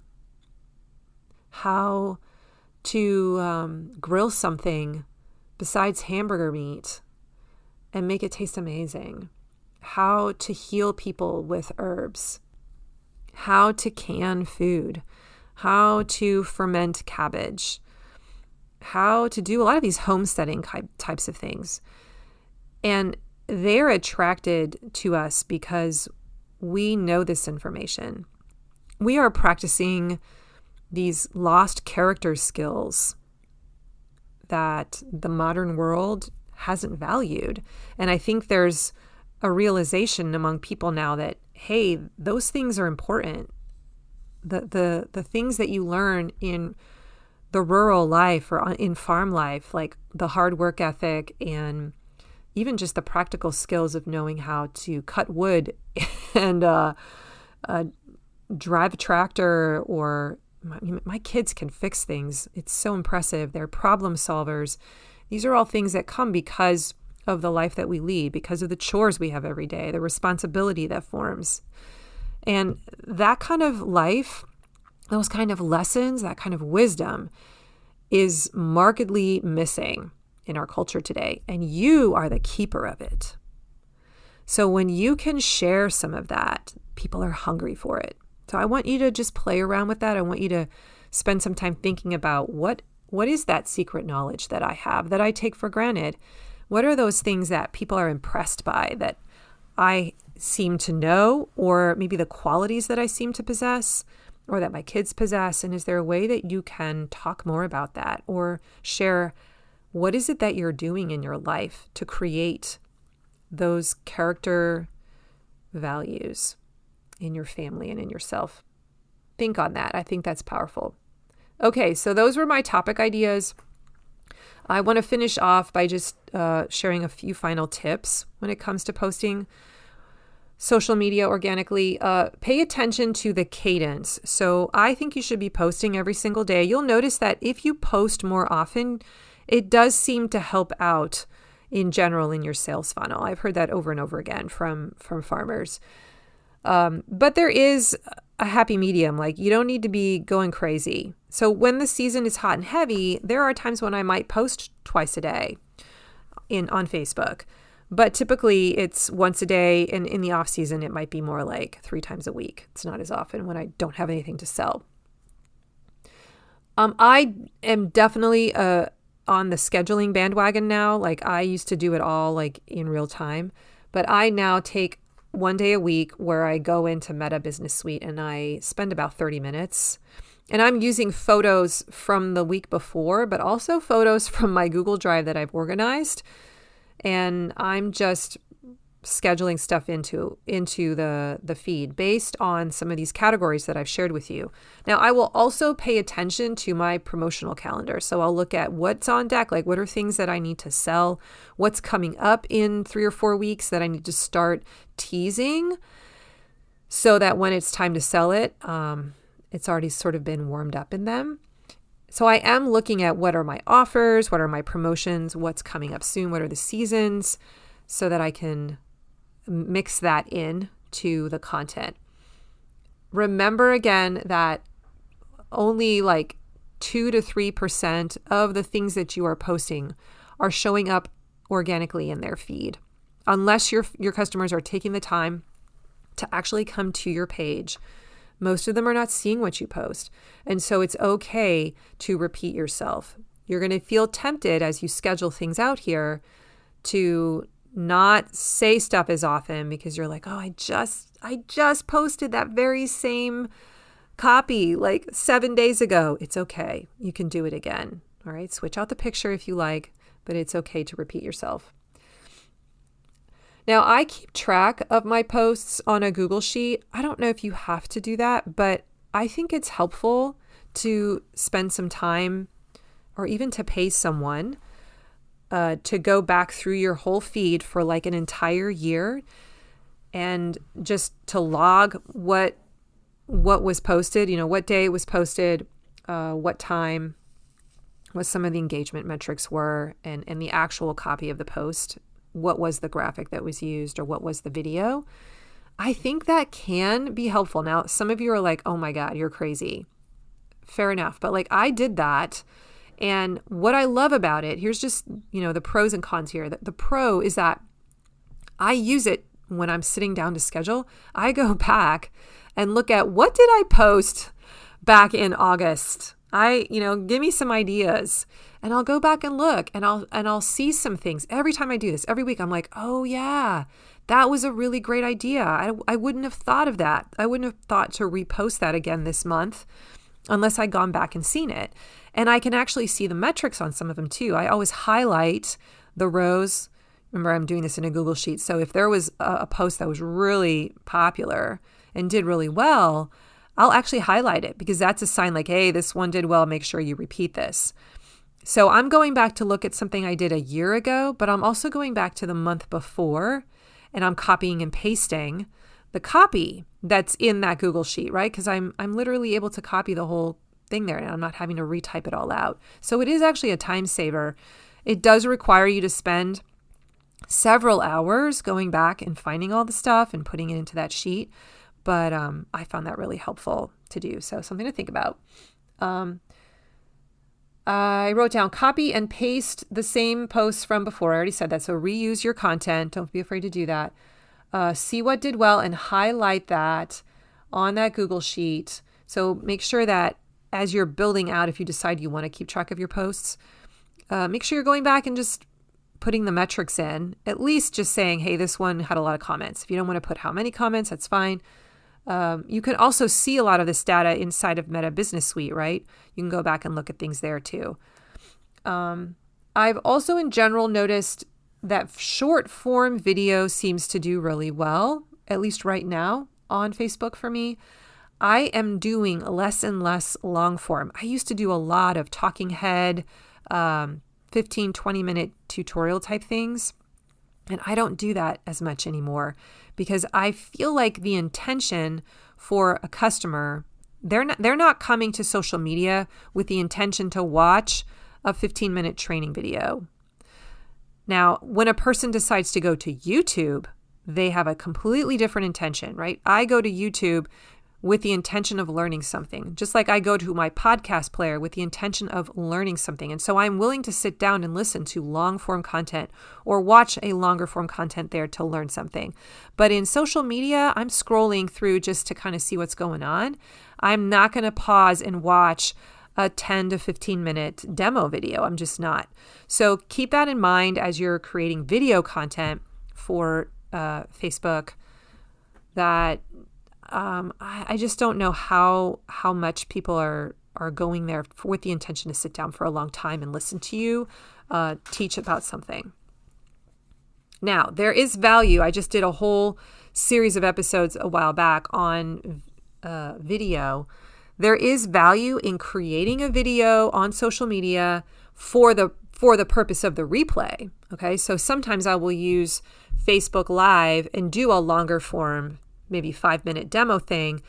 how to grill something besides hamburger meat and make it taste amazing, how to heal people with herbs, how to can food, how to ferment cabbage, how to do a lot of these homesteading types of things. And they're attracted to us because we know this information. We are practicing these lost character skills that the modern world hasn't valued. And I think there's a realization among people now that, hey, those things are important. The things that you learn in the rural life or in farm life, like the hard work ethic and even just the practical skills of knowing how to cut wood and drive a tractor, or my kids can fix things. It's so impressive. They're problem solvers. These are all things that come because of the life that we lead, because of the chores we have every day, the responsibility that forms. And that kind of life, those kind of lessons, that kind of wisdom is markedly missing in our culture today. And you are the keeper of it. So when you can share some of that, people are hungry for it. So I want you to just play around with that. I want you to spend some time thinking about what is that secret knowledge that I have that I take for granted? What are those things that people are impressed by that I seem to know, or maybe the qualities that I seem to possess, or that my kids possess? And is there a way that you can talk more about that or share what is it that you're doing in your life to create those character values in your family and in yourself? Think on that. I think that's powerful. Okay, so those were my topic ideas. I want to finish off by just sharing a few final tips when it comes to posting social media organically. Pay attention to the cadence. So I think you should be posting every single day. You'll notice that if you post more often, it does seem to help out in general in your sales funnel. I've heard that over and over again from farmers. But there is a happy medium. Like, you don't need to be going crazy. So when the season is hot and heavy, there are times when I might post twice a day on Facebook. But typically it's once a day, and in the off season, it might be more like 3 times a week. It's not as often when I don't have anything to sell. I am definitely on the scheduling bandwagon now. Like, I used to do it all like in real time, but I now take one day a week where I go into Meta Business Suite and I spend about 30 minutes. And I'm using photos from the week before, but also photos from my Google Drive that I've organized. And I'm just scheduling stuff into the feed based on some of these categories that I've shared with you. Now, I will also pay attention to my promotional calendar. So I'll look at what's on deck, like what are things that I need to sell, what's coming up in 3 or 4 weeks that I need to start teasing so that when it's time to sell it, it's already sort of been warmed up in them. So I am looking at what are my offers, what are my promotions, what's coming up soon, what are the seasons, so that I can mix that in to the content. Remember again that only like 2 to 3% of the things that you are posting are showing up organically in their feed, unless your customers are taking the time to actually come to your page. Most of them are not seeing what you post. And so it's okay to repeat yourself. You're going to feel tempted as you schedule things out here to not say stuff as often because you're like, oh, I just posted that very same copy like 7 days ago. It's okay. You can do it again. All right. Switch out the picture if you like, but it's okay to repeat yourself. Now, I keep track of my posts on a Google Sheet. I don't know if you have to do that, but I think it's helpful to spend some time or even to pay someone to go back through your whole feed for like an entire year and just to log what was posted, what day it was posted, what time, what some of the engagement metrics were, and the actual copy of the post. What was the graphic that was used or what was the video? I think that can be helpful. Now, some of you are like, oh my God, you're crazy. Fair enough. But like, I did that. And what I love about it, here's just, the pros and cons here. The pro is that I use it when I'm sitting down to schedule. I go back and look at what did I post back in August? Give me some ideas. And I'll go back and look and I'll see some things. Every time I do this, every week, I'm like, oh yeah, that was a really great idea. I wouldn't have thought of that. I wouldn't have thought to repost that again this month unless I'd gone back and seen it. And I can actually see the metrics on some of them too. I always highlight the rows. Remember, I'm doing this in a Google Sheet. So if there was a post that was really popular and did really well, I'll actually highlight it because that's a sign like, hey, this one did well. Make sure you repeat this. So I'm going back to look at something I did a year ago, but I'm also going back to the month before and I'm copying and pasting the copy that's in that Google Sheet, right? Because I'm literally able to copy the whole thing there and I'm not having to retype it all out. So it is actually a time saver. It does require you to spend several hours going back and finding all the stuff and putting it into that sheet. But I found that really helpful to do. So something to think about. I wrote down copy and paste the same posts from before. I already said that. So reuse your content. Don't be afraid to do that. See what did well and highlight that on that Google Sheet. So make sure that as you're building out, if you decide you want to keep track of your posts, make sure you're going back and just putting the metrics in, at least just saying, hey, this one had a lot of comments. If you don't want to put how many comments, that's fine. You can also see a lot of this data inside of Meta Business Suite, right? You can go back and look at things there too. I've also in general noticed that short form video seems to do really well, at least right now on Facebook for me. I am doing less and less long form. I used to do a lot of talking head, 15, 20-minute tutorial type things. And I don't do that as much anymore because I feel like the intention for a customer, they're not coming to social media with the intention to watch a 15-minute training video. Now, when a person decides to go to YouTube, they have a completely different intention, right? I go to YouTube with the intention of learning something, just like I go to my podcast player with the intention of learning something. And so I'm willing to sit down and listen to long form content or watch a longer form content there to learn something. But in social media, I'm scrolling through just to kind of see what's going on. I'm not going to pause and watch a 10 to 15 minute demo video. I'm just not. So keep that in mind as you're creating video content for Facebook, that I just don't know how much people are going there with the intention to sit down for a long time and listen to you teach about something. Now, there is value. I just did a whole series of episodes a while back on video. There is value in creating a video on social media for the purpose of the replay. Okay, so sometimes I will use Facebook Live and do a longer form, maybe 5-minute demo thing,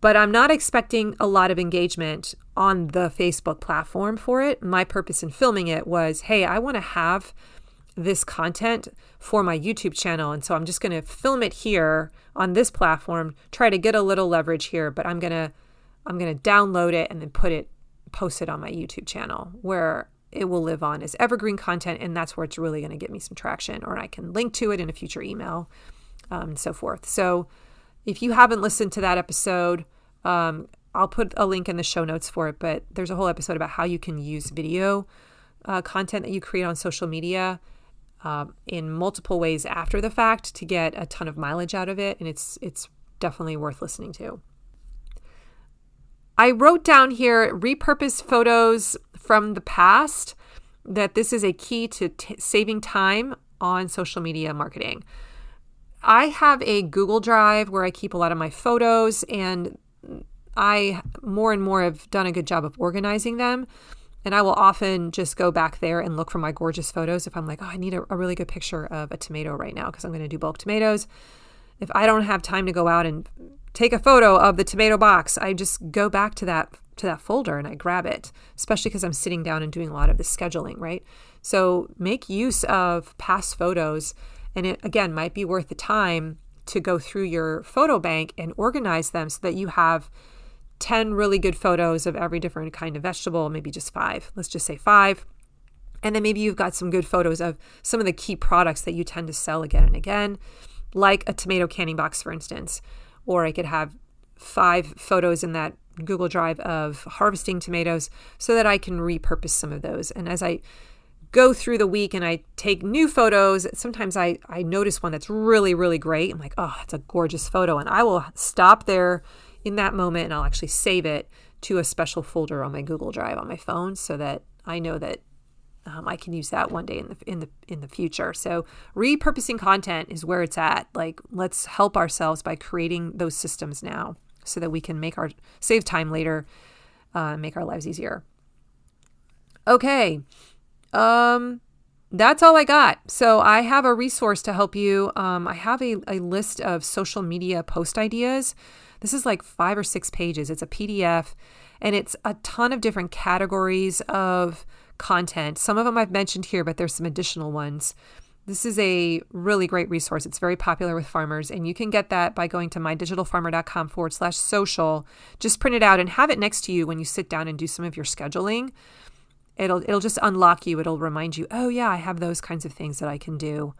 but I'm not expecting a lot of engagement on the Facebook platform for it. My purpose in filming it was, hey, I want to have this content for my YouTube channel. And so I'm just going to film it here on this platform, try to get a little leverage here, but I'm going to download it and then post it on my YouTube channel where it will live on as evergreen content. And that's where it's really going to get me some traction, or I can link to it in a future email and so forth. So if you haven't listened to that episode, I'll put a link in the show notes for it, but there's a whole episode about how you can use video content that you create on social media in multiple ways after the fact to get a ton of mileage out of it. And it's definitely worth listening to. I wrote down here, repurpose photos from the past, that this is a key to saving time on social media marketing. I have a Google Drive where I keep a lot of my photos, and I more and more have done a good job of organizing them. And I will often just go back there and look for my gorgeous photos if I'm like, oh, I need a really good picture of a tomato right now because I'm going to do bulk tomatoes. If I don't have time to go out and take a photo of the tomato box, I just go back to that folder and I grab it, especially because I'm sitting down and doing a lot of the scheduling, right? So make use of past photos. And it, again, might be worth the time to go through your photo bank and organize them so that you have 10 really good photos of every different kind of vegetable, maybe just 5. Let's just say 5. And then maybe you've got some good photos of some of the key products that you tend to sell again and again, like a tomato canning box, for instance. Or I could have 5 photos in that Google Drive of harvesting tomatoes so that I can repurpose some of those. And as I go through the week and I take new photos, sometimes I notice one that's really, really great. I'm like, oh, that's a gorgeous photo. And I will stop there in that moment and I'll actually save it to a special folder on my Google Drive on my phone so that I know that I can use that one day in the future. So repurposing content is where it's at. Like, let's help ourselves by creating those systems now so that we can save time later, make our lives easier. Okay. That's all I got. So I have a resource to help you. I have a list of social media post ideas. This is like 5 or 6 pages. It's a PDF and it's a ton of different categories of content. Some of them I've mentioned here, but there's some additional ones This is a really great resource. It's very popular with farmers, and you can get that by going to mydigitalfarmer.com/social. Just print it out and have it next to you when you sit down and do some of your scheduling. It'll just unlock you. It'll remind you, oh yeah, I have those kinds of things that I can do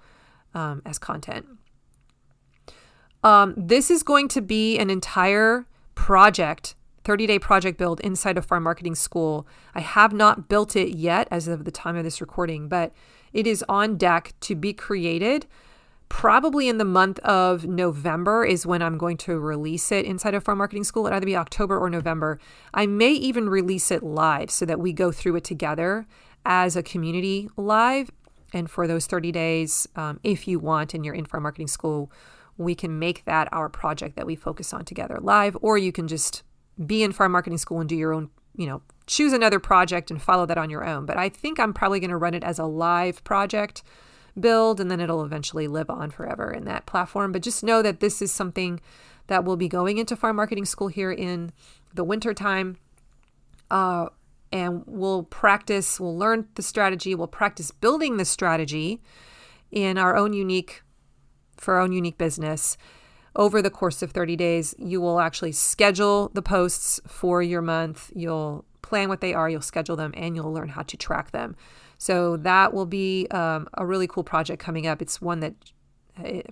as content. This is going to be an entire project, 30-day project build inside of Farm Marketing School. I have not built it yet as of the time of this recording, but it is on deck to be created. Probably in the month of November is when I'm going to release it inside of Farm Marketing School. It'll either be October or November. I may even release it live so that we go through it together as a community live. And for those 30 days, if you want, and you're in Farm Marketing School, we can make that our project that we focus on together live, or you can just be in Farm Marketing School and do your own, choose another project and follow that on your own. But I think I'm probably going to run it as a live project build, and then it'll eventually live on forever in that platform. But just know that this is something that will be going into Farm Marketing School here in the winter time. And we'll learn the strategy, we'll practice building the strategy in for our own unique business. Over the course of 30 days, you will actually schedule the posts for your month. You'll plan what they are, you'll schedule them, and you'll learn how to track them. So that will be a really cool project coming up. It's one that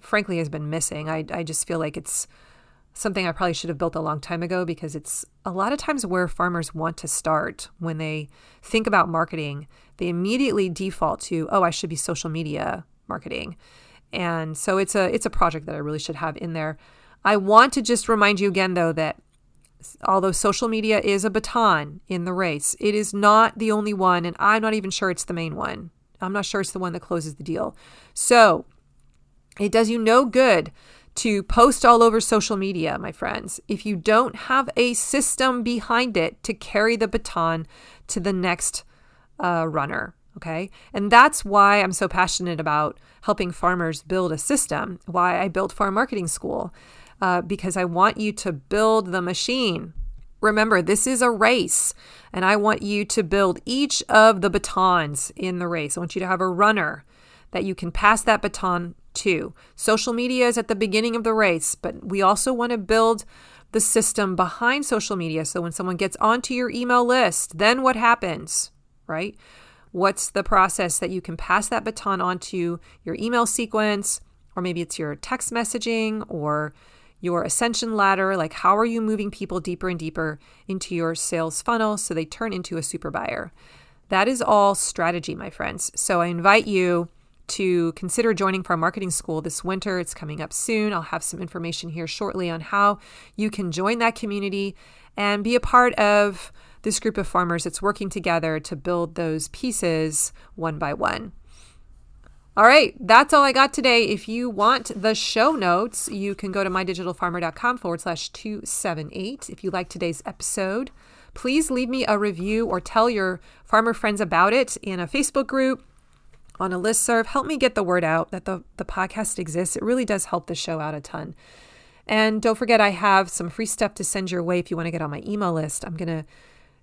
frankly has been missing. I just feel like it's something I probably should have built a long time ago, because it's a lot of times where farmers want to start when they think about marketing. They immediately default to, I should be social media marketing. And so it's a project that I really should have in there. I want to just remind you again, though, that although social media is a baton in the race, it is not the only one, and I'm not even sure it's the main one. I'm not sure it's the one that closes the deal. So it does you no good to post all over social media, my friends, if you don't have a system behind it to carry the baton to the next runner. Okay. And that's why I'm so passionate about helping farmers build a system, why I built Farm Marketing School, because I want you to build the machine. Remember, this is a race, and I want you to build each of the batons in the race. I want you to have a runner that you can pass that baton to. Social media is at the beginning of the race, but we also want to build the system behind social media. So when someone gets onto your email list, then what happens, right? What's the process that you can pass that baton onto your email sequence, or maybe it's your text messaging or your ascension ladder? Like, how are you moving people deeper and deeper into your sales funnel so they turn into a super buyer? That is all strategy, my friends. So I invite you to consider joining Farm Marketing School this winter. It's coming up soon. I'll have some information here shortly on how you can join that community and be a part of this group of farmers that's working together to build those pieces one by one. All right, that's all I got today. If you want the show notes, you can go to mydigitalfarmer.com/278. If you like today's episode, please leave me a review or tell your farmer friends about it in a Facebook group, on a listserv. Help me get the word out that the podcast exists. It really does help the show out a ton. And don't forget, I have some free stuff to send your way if you want to get on my email list. I'm going to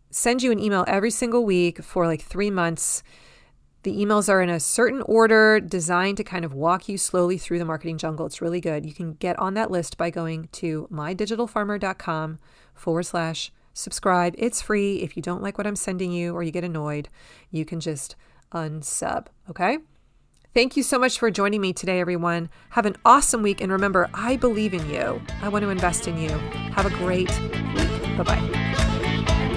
send you an email every single week for like 3 months. The emails are in a certain order designed to kind of walk you slowly through the marketing jungle. It's really good. You can get on that list by going to mydigitalfarmer.com/subscribe. It's free. If you don't like what I'm sending you or you get annoyed, you can just unsub. Okay? Thank you so much for joining me today, everyone. Have an awesome week. And remember, I believe in you. I want to invest in you. Have a great week. Bye-bye.